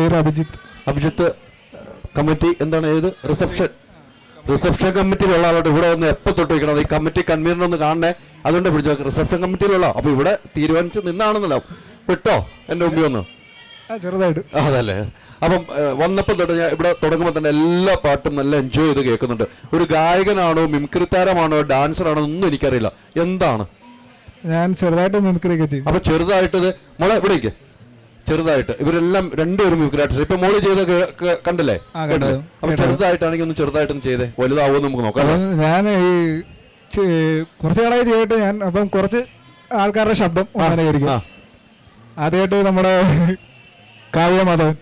പേര് അഭിജിത്ത്. കമ്മിറ്റി എന്താണ്? ഏത്? റിസപ്ഷൻ കമ്മിറ്റിയിലുള്ള ആളോട് ഇവിടെ ഒന്ന് എപ്പോൾ തൊട്ട് വയ്ക്കണം. ഈ കമ്മിറ്റി കൺവീനർ ഒന്ന് കാണണേ, അതുകൊണ്ട് പിടിച്ചു. റിസപ്ഷൻ കമ്മിറ്റിയിലുള്ള അപ്പൊ ഇവിടെ തീരുമാനിച്ച് നിന്നാണെന്നല്ലോ. വിട്ടോ എൻ്റെ മുമ്പിൽ വന്നു ചെറുതായിട്ട്. അതല്ലേ? അപ്പം വന്നപ്പോൾ തൊട്ട് ഞാൻ ഇവിടെ തുടങ്ങുമ്പോൾ തന്നെ എല്ലാ പാട്ടും നല്ല എൻജോയ് ചെയ്ത് കേൾക്കുന്നുണ്ട്. ഒരു ഗായകനാണോ, മിമിക്രി താരമാണോ, ഡാൻസറാണോ ഒന്നും എനിക്കറിയില്ല. എന്താണ്? ഞാൻ ചെറുതായിട്ട് മിമിക്രി ഒക്കെ ചെയ്യും. അപ്പൊ ചെറുതായിട്ട് മോളെ ഇവിടേക്ക് ചെറുതായിട്ട് ഇവരെല്ലാം രണ്ടുപേരും മിമിക്രി ആർട്ടിസ്റ്റ്. ഇപ്പൊ മോള് ചെയ്ത് കണ്ടല്ലേ? അപ്പൊ ചെറുതായിട്ടാണെങ്കിൽ ഒന്ന് ചെറുതായിട്ടൊന്ന് ചെയ്തേ, വലുതാവുമെന്ന് നമുക്ക് നോക്കാം. ഞാൻ ഈ കുറച്ച് നാളായി ചെയ്തിട്ട് ഞാൻ അപ്പം കുറച്ച് ആൾക്കാരുടെ ശബ്ദം അങ്ങനെ ആയിരിക്കും. ആദ്യമായിട്ട് നമ്മുടെ കാവ്യ മാധവൻ.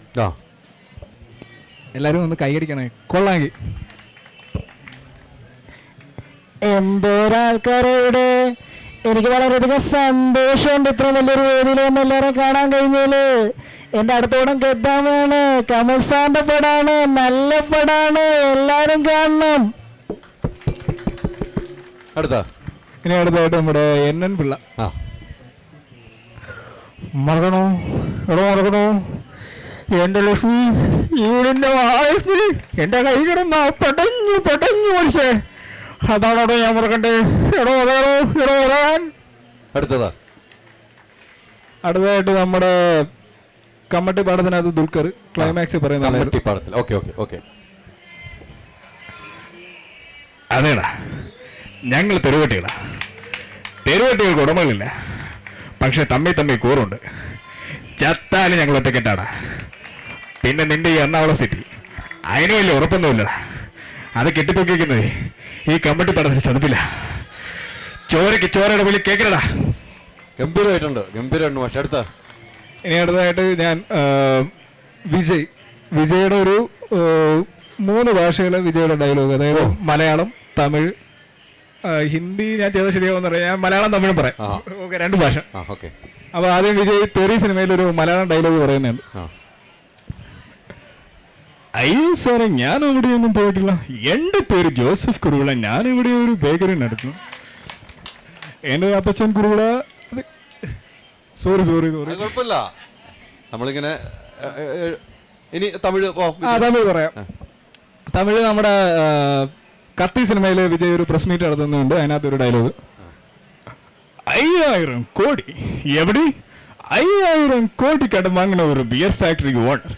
എല്ലാരും ഒന്ന് കൈയടിക്കണേ കൊള്ളാങ്കി. എന്തോരാൾക്കാരോട് എനിക്ക് വളരെയധികം സന്തോഷമുണ്ട് ഇത്ര വലിയൊരു വേദിയിൽ വന്ന് എല്ലാവരും കാണാൻ കഴിഞ്ഞാല്. എൻ്റെ അടുത്തോടം കെത്താമാണ്, കമൽ സാറിന്റെ പടാണ്, നല്ല പടാണ്, എല്ലാരും കാണണം. ഇനി അടുത്തായിട്ട് നമ്മുടെ NN പിള്ള. മറക്കണോ മറക്കണോ എന്റെ ലക്ഷ്മി ഈടിന്റെ വായ്പി എന്റെ കൈ കിടന്ന പെട്ടഞ്ഞു മനുഷ്യേ, അതാണോ ഞാൻ മറക്കണ്ടേ? വരാൻ. അടുത്തതായിട്ട് നമ്മുടെ കമ്മട്ടി പാടത്തിനകത്ത് ദുൽഖർ ക്ലൈമാക്സ് പറയുന്നത്. അതേടാ, ഞങ്ങൾ തെരുവട്ടികൾക്ക് ഉടമകളില്ല, പക്ഷെ തമ്മി കൂറുണ്ട്. ചത്താലും ഞങ്ങൾ ഒറ്റക്കെട്ടാടാ. പിന്നെ നിന്റെ ഈ എറണാകുളം സിറ്റി അതിന് വലിയ ഉറപ്പൊന്നുമില്ലടാ. അത് കെട്ടിപ്പൊക്കിക്കുന്നത് ഈ കമ്മട്ടി പടത്തിന് ചതുപ്പില്ല. ചോരയ്ക്ക് ചോരയുടെ വിളി കേൾക്കണടാ. ഗംഭീരമായിട്ടുണ്ട്. പക്ഷെ ഇനി അടുത്തതായിട്ട് ഞാൻ വിജയുടെ ഒരു 3 ഭാഷയിലെ വിജയുടെ ഡയലോഗ്, അതായത് മലയാളം, തമിഴ്, ഹിന്ദി ഞാൻ ചെയ്ത ശരിയാവുന്ന പറയാം. ഞാൻ മലയാളം തമിഴും പറയാം. 2 ഭാഷ. അപ്പൊ ആദ്യം വിജയ് തെറി സിനിമയിൽ ഒരു മലയാളം ഡയലോഗ് പറയുന്നുണ്ട്. അയ്യോ സാറേ, ഞാൻ അവിടെയൊന്നും പോയിട്ടില്ല. എൻ്റെ പേര് ജോസഫ് കുറുവിള, ഞാനിവിടെ ഒരു ബേക്കറി നടത്തുന്നു. എൻ്റെ അപ്പച്ചൻ കുറുവിള. സോറി കുഴപ്പമില്ല. നമ്മളിങ്ങനെ ഇനി തമിഴ് പറയാം. തമിഴ് നമ്മുടെ കത്തി സിനിമയിൽ വിജയ് ഒരു പ്രസ് മീറ്റ് നടത്തുന്നുണ്ട്. അതിനകത്തൊരു ഡയലോഗ്, 5000 കോടി എവിടെ? 5000 കോടി കടം വാങ്ങിன ஒரு பியர் ஃபேக்டரி ஓனர்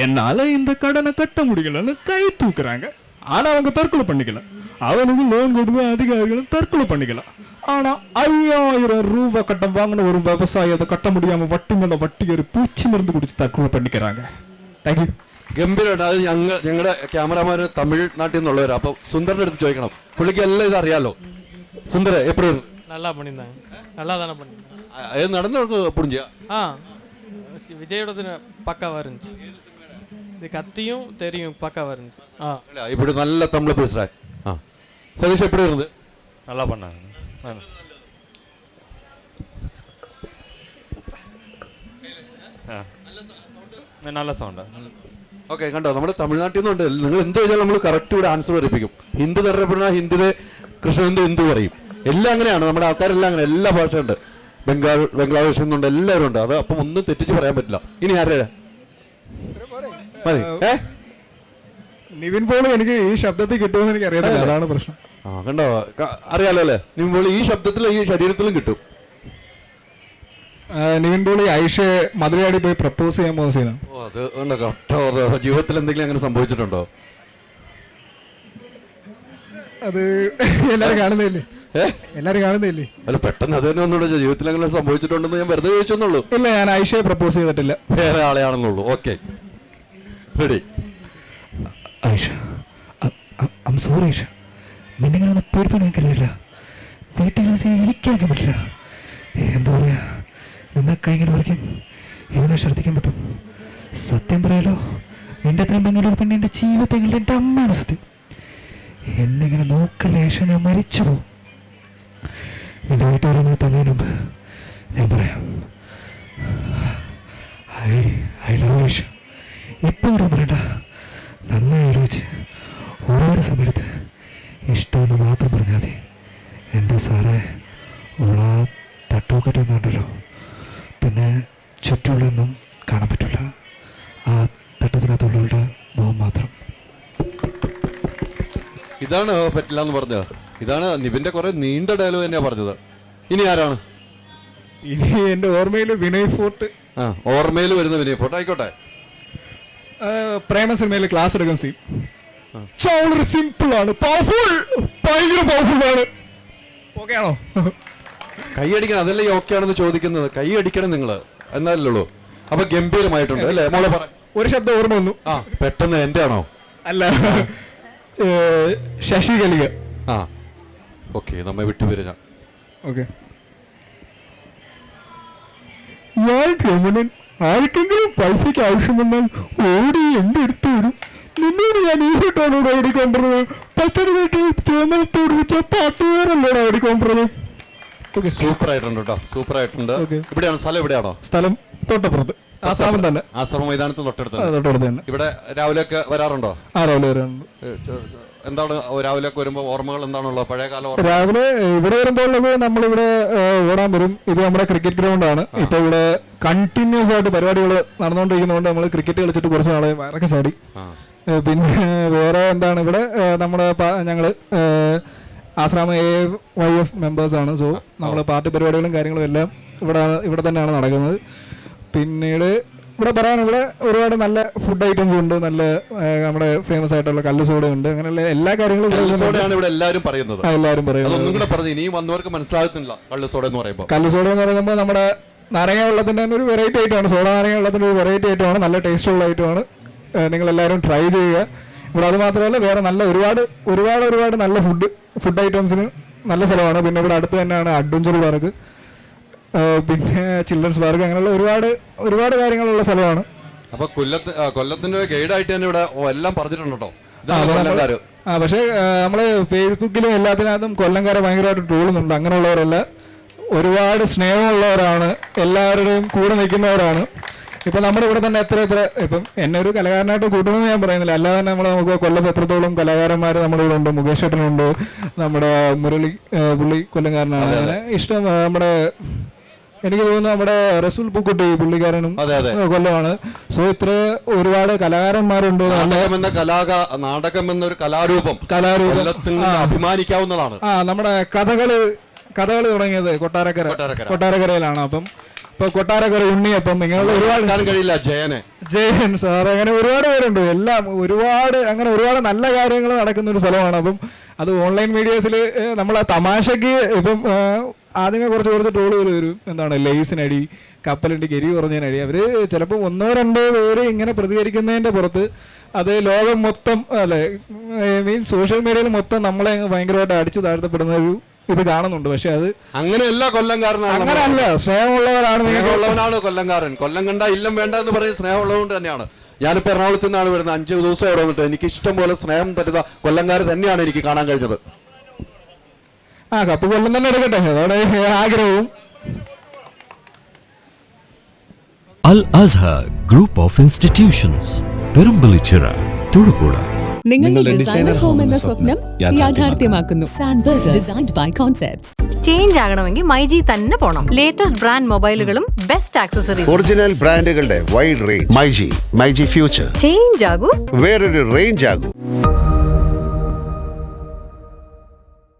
என்னால இந்த கடனை கட்ட முடியலன்னு கை தூக்குறாங்க. ஆனா அவங்க தற்கொலை பண்ணிக்கல. அவனுக்கு லோன் கொடுத்து அதிகாரிகளும் தற்கொலை பண்ணிக்கலாம். ஆனா 5000 ரூபாய் கட்டம் வாங்கின ஒரு விவசாயி அதை கட்ட முடியாம வட்டி மேல வட்டி ஒரு பூச்சி மருந்து குடிச்சு தற்கொலை பண்ணிக்கிறாங்க. Thank you. ഗംഭീരമായിട്ട്. അത് ഞങ്ങളുടെ ക്യാമറമാന് തമിഴ്നാട്ടിൽ നിന്നുള്ളവരാ. അപ്പൊ സുന്ദറിന്റെ അടുത്ത് ചോദിക്കണം, പുള്ളിക്ക് എല്ലാം ഇത് അറിയാലോ. സുന്ദര എപ്പോഴും நல்லா பண்ணியிருந்தாங்க, நல்லா தானே பண்ணியிருந்தாங்க. ஏது நடந்து புரிஞ்சியா? விஜயோட பக்காவாக இருந்துச்சு. இது கத்தியும் தெரியும் பக்காவாக இருந்துச்சு. இப்படி நல்ல தமிழ் பேசுகிறேன். சதீஷ் எப்படி இருந்து? நல்லா பண்ணாங்க. നല്ല സൗണ്ടാ. ഓക്കെ, കണ്ടോ, നമ്മുടെ തമിഴ്നാട്ടിൽ നിന്നുണ്ട്. നിങ്ങൾ എന്ത് ചോദിച്ചാൽ നമ്മൾ കറക്റ്റ് ഇവിടെ ആൻസർ വരപ്പിക്കും. ഹിന്ദി തരപ്പെടുന്ന ഹിന്ദിയിലെ കൃഷ്ണഹിന്ദു എന്ത് പറയും, എല്ലാം അങ്ങനെയാണ്. നമ്മുടെ ആൾക്കാരെല്ലാം അങ്ങനെ, എല്ലാ ഭാഷയുണ്ട്. ബംഗ്ലാദേശിൽ നിന്നുണ്ട്, എല്ലാവരും ഉണ്ട്. അത് അപ്പം ഒന്നും തെറ്റിച്ച് പറയാൻ പറ്റില്ല. ഇനി ആരുടെ മതി? നിവിൻ പോളി എനിക്ക് ഈ ശബ്ദത്തിൽ കിട്ടുമെന്ന് എനിക്ക് അറിയത്തില്ല, അതാണ് പ്രശ്നം. കണ്ടോ, അറിയാലോ അല്ലേ? നിവിൻ പോളി ഈ ശബ്ദത്തിൽ ഈ ശരീരത്തിലും കിട്ടും. നിവിൻ പോളി ഐഷയെ മധുരയാടി പോയി പ്രപ്പോസ് ചെയ്യാൻ പോകുന്ന സീനാണ്. അത് ജീവിതത്തിൽ എന്തെങ്കിലും അങ്ങനെ സംഭവിച്ചിട്ടുണ്ടോ? അത് എല്ലാരും കാണുന്നില്ലേ? അല്ല, പെട്ടെന്ന് അത് തന്നെ ഒന്നുകൂടെ ജീവിതത്തിൽ അങ്ങനെ സംഭവിച്ചിട്ടുണ്ടെന്ന് ഞാൻ വെറുതെ ചോദിച്ചെന്നുള്ളൂ. ഇല്ല, ഞാൻ ഐഷയെ പ്രപ്പോസ് ചെയ്തിട്ടില്ല, വേറെ ആളെയാണെന്നുള്ളൂ. Okay, ready. Aisha, I sorry Aisha, നിന്നിങ്ങനെ പേടിപ്പിക്കാൻ കഴിയില്ല. വീട്ടിൽ എനിക്കാൻ പറ്റില്ല. എന്താ പറയാ, നിന്നെ കൈങ്ങനെ വരയ്ക്കും, ഇവനെ ശ്രദ്ധിക്കാൻ പറ്റും. സത്യം പറയാലോ, നിന്റെ അത്രയും ഭംഗിയുള്ള പെണ്ണ് എൻ്റെ ജീവിതത്തിൽ എൻ്റെ അമ്മയാണ് സത്യം. എന്നിങ്ങനെ നോക്കലേശ, ഞാൻ മരിച്ചു പോകും. നിന്റെ വീട്ടുകാരൊന്ന് തന്നതിന് മുമ്പ് ഞാൻ പറയാം, ഐ ലവ് ഐഷ. ഇപ്പം ഇവിടെ പറയണ്ട, നന്നായി ആലോചിച്ച് ഒരുപാട് സമയത്ത് ഇഷ്ടമെന്ന് മാത്രം പറഞ്ഞാൽ മതി. എൻ്റെ സാറേ, ഓളാ തട്ടൂക്കട്ടൊന്നുണ്ടല്ലോ, പിന്നെ ചുറ്റുള്ളൊന്നും കാണാൻ പറ്റില്ല. ആ ഇതാണ് പറ്റില്ല എന്ന് പറഞ്ഞത്. ഇതാണ് നിവിന്റെ കുറെ നീണ്ട ഡയലോഗ് തന്നെയാ പറഞ്ഞത്. ഇനി ആരാണ്? ഇനി എൻ്റെ ഓർമ്മയിൽ വിനയ് ഫോർട്ട്. ഓർമ്മയിൽ വരുന്ന വിനയ് ഫോർട്ട് ആയിക്കോട്ടെ. പ്രേമ സിനിമയിൽ ക്ലാസ് എടുക്കുന്ന സീൻ വളരെ സിമ്പിൾ ആണ്, പവർഫുൾ, ഭയങ്കര പവർഫുൾ ആണ്. ഓക്കെ ആണോ? കൈ അടിക്കണം, അതല്ലേ ഈ ഓക്കെ ആണെന്ന് ചോദിക്കുന്നത്. കൈ അടിക്കണം നിങ്ങള്, എന്നാലേ ഉള്ളൂ. അപ്പൊ ഗംഭീരമായിട്ടുണ്ട് അല്ലേ മോളെ? പറ. ഒരു ശബ്ദം ഓർമ്മ വന്നു. പെട്ടെന്ന് എന്റെ ആണോ? അല്ല, ശശി കലിക. ഓക്കെ, നമ്മെ വിട്ടുപിരിഞ്ഞ. ഓക്കെ. ഞാൻ രമണൻ, ആർക്കെങ്കിലും പൈസക്ക് ആവശ്യം വന്നാൽ ഓടി എന്റെ അടുത്ത് വരും. നിന്നോട് ഞാൻ ഈസോട്ടാണോട് ഓടിക്കൊണ്ടിരുന്നത്? പത്തനംതിട്ടയിൽ തിരുവനന്തപുരത്തോട് വെച്ചാൽ 10 പേരല്ലോടെ ഓടിക്കൊണ്ടിരുന്നത്. സൂപ്പർ ആയിട്ടുണ്ട് കേട്ടോ, സൂപ്പർ ആയിട്ടുണ്ട്. ഇവിടെയാണോ സ്ഥലം? എവിടെയാണോ സ്ഥലം? തൊട്ടപ്പുറത്ത്, ആശ്രമം തന്നെ. ആശ്രമ മൈതാനത്ത് തൊട്ടടുത്ത് തന്നെ. ഇവിടെ രാവിലെയൊക്കെ വരാറുണ്ടോ? രാവിലെ വരാറുണ്ട്. എന്താണ് രാവിലെയൊക്കെ വരുമ്പോ ഓർമ്മകൾ എന്താണുള്ളത്? പഴയകാല ഓർമ്മ? രാവിലെ ഇവിടെ വരുമ്പോൾ ഉള്ളത്, നമ്മളിവിടെ ഓടാൻ വരും. ഇത് നമ്മുടെ ക്രിക്കറ്റ് ഗ്രൗണ്ടാണ്. ഇപ്പൊ ഇവിടെ കണ്ടിന്യൂസ് ആയിട്ട് പരിപാടികൾ നടന്നുകൊണ്ടിരിക്കുന്നതുകൊണ്ട് നമ്മൾ ക്രിക്കറ്റ് കളിച്ചിട്ട് കുറച്ച് നാളെ വയറൊക്കെ ചാടി. പിന്നെ വേറെ എന്താണ്, ഇവിടെ നമ്മുടെ ഞങ്ങള് ആശ്രാമ AYF മെമ്പേഴ്സാണ്. സോ നമ്മൾ പാർട്ടി പരിപാടികളും കാര്യങ്ങളും എല്ലാം ഇവിടെ തന്നെയാണ് നടക്കുന്നത്. പിന്നീട് ഇവിടെ പറയാൻ, ഇവിടെ ഒരുപാട് നല്ല ഫുഡ് ഐറ്റംസ് ഉണ്ട്. നല്ല നമ്മുടെ ഫേമസ് ആയിട്ടുള്ള കല്ല് സോഡ ഉണ്ട്. അങ്ങനെയുള്ള എല്ലാ കാര്യങ്ങളും ഇവിടെ എല്ലാവരും പറയുന്നത്. എല്ലാവരും പറയുന്നത് ഇനിയും വന്നവർക്ക് മനസ്സിലാകുന്നില്ല കല്ല് സോഡ എന്ന് പറയുമ്പോൾ. കല്ല് സോഡ എന്ന് പറയുമ്പോൾ നമ്മുടെ നാരങ്ങ വെള്ളത്തിന്റെ തന്നെ ഒരു വെറൈറ്റി ഐറ്റമാണ്. സോഡ നാരങ്ങ വെള്ളത്തിന്റെ ഒരു വെറൈറ്റി ഐറ്റമാണ്. നല്ല ടേസ്റ്റുള്ള ഐറ്റമാണ്. നിങ്ങൾ എല്ലാവരും ട്രൈ ചെയ്യുക. ഇവിടെ അത് മാത്രമല്ല, വേറെ നല്ല ഒരുപാട് നല്ല ഫുഡ് ഐറ്റംസിന് നല്ല സ്ഥലമാണ്. പിന്നെ ഇവിടെ അടുത്ത് തന്നെയാണ് അഡ്വഞ്ചർ പാർക്ക്, പിന്നെ ചിൽഡ്രൻസ് പാർക്ക്, അങ്ങനെയുള്ള ഒരുപാട് കാര്യങ്ങളുള്ള സ്ഥലമാണ്. അപ്പൊ കൊല്ലത്തിന്റെ ഗൈഡായിട്ട് തന്നെ ഇവിടെ എല്ലാം പറഞ്ഞിട്ടുണ്ടോ? പക്ഷെ നമ്മള് ഫേസ്ബുക്കിലും എല്ലാത്തിനകത്തും കൊല്ലംകാരെ ഭയങ്കരമായിട്ട് ട്രോളുന്നുണ്ട്. അങ്ങനെയുള്ളവരല്ല, ഒരുപാട് സ്നേഹമുള്ളവരാണ്, എല്ലാവരുടെയും കൂടെ നിൽക്കുന്നവരാണ്. ഇപ്പൊ നമ്മുടെ ഇവിടെ തന്നെ എത്ര ഇപ്പം എന്നെ ഒരു കലാകാരനായിട്ട് കൂട്ടണമെന്ന് ഞാൻ പറയുന്നില്ല. അല്ലാതെ തന്നെ നമുക്ക് കൊല്ലത്ത് എത്രത്തോളം കലാകാരന്മാർ നമ്മുടെ ഇവിടെ ഉണ്ട്. മുകേഷ് ചേട്ടനുണ്ട്, നമ്മുടെ മുരളി, പുള്ളി കൊല്ലംകാരനാണ്. അങ്ങനെ ഇഷ്ടം. നമ്മുടെ എനിക്ക് തോന്നുന്നു നമ്മുടെ റസൂൽ പൂക്കുട്ടി, പുള്ളിക്കാരനും കൊല്ലമാണ്. സോ ഇത്ര ഒരുപാട് കലാകാരന്മാരുണ്ട്. നാടകം എന്നൊരു കലാരൂപം അഭിമാനിക്കാവുന്നതാണ്. നമ്മുടെ കഥകള് തുടങ്ങിയത് കൊട്ടാരക്കരയിലാണ്. അപ്പം ഇപ്പൊ കൊട്ടാരക്കര ഉണ്ണിയപ്പം, ഇങ്ങനെയുള്ള ഒരുപാട് കഴിയില്ല. ജയൻ സാർ, അങ്ങനെ ഒരുപാട് പേരുണ്ട്. എല്ലാം ഒരുപാട് നല്ല കാര്യങ്ങൾ നടക്കുന്ന ഒരു സ്ഥലമാണ്. അപ്പം അത് ഓൺലൈൻ മീഡിയാസിൽ നമ്മൾ തമാശക്ക് ഇപ്പം ആദ്യമേ കുറച്ച് ട്രോളുകൾ വരും. എന്താണ് ലേസിനടി, കപ്പലിൻ്റെ ഗരി കുറഞ്ഞതിനടി. അവര് ചിലപ്പോൾ 1-2 പേര് ഇങ്ങനെ പ്രതികരിക്കുന്നതിന്റെ പുറത്ത് അത് ലോകം മൊത്തം, അല്ലെ, മീൻസ് സോഷ്യൽ മീഡിയയിൽ മൊത്തം നമ്മളെ ഭയങ്കരമായിട്ട് അടിച്ചു താഴ്ത്തപ്പെടുന്ന ഒരു ഇത് കാണുന്നുണ്ട്. പക്ഷെ അത് അങ്ങനെയല്ല. കൊല്ലംകാരനാണ്, അങ്ങനെയല്ല, സ്നേഹമുള്ളവനാണ് കൊല്ലംകാരൻ. കൊല്ലം കണ്ട ഇല്ലം വേണ്ട എന്ന് പറയുന്നത് സ്നേഹമുള്ളതുകൊണ്ട് തന്നെയാണ്. ഞാനിപ്പോൾ എറണാകുളത്ത് നിന്നാണ് വരുന്നത്. 5 ദിവസം അവിടെ വന്നിട്ട് എനിക്ക് ഇഷ്ടം പോലെ സ്നേഹം തരുന്ന കൊല്ലംകാർ തന്നെയാണ് എനിക്ക് കാണാൻ കഴിഞ്ഞത്. കപ്പ് കൊല്ലം തന്നെ എടുക്കട്ടെ, അതോടെ ആഗ്രഹവും. Al Azhar Group of Institutions, Perumpillichira, Thodupuzha. നിങ്ങളുടെ ഡിസൈനർ ഹോം എന്ന സ്വപ്നം യാഥാർത്ഥ്യമാക്കുന്നു. സാൻബിൾഡ്, ഡിസൈൻഡ് ബൈ കോൺസെപ്റ്റ്സ്. ചേഞ്ച് ആകണമെങ്കിൽ മൈജി തന്നെ പോണം. ലേറ്റസ്റ്റ് ബ്രാൻഡ് മൊബൈലുകളും ബെസ്റ്റ് ആക്സസറീസ്, ഒറിജിനൽ ബ്രാൻഡുകളുടെ wide range. MyG future. Change ആകൂ, വേറൊരു റേഞ്ച് ആകൂ.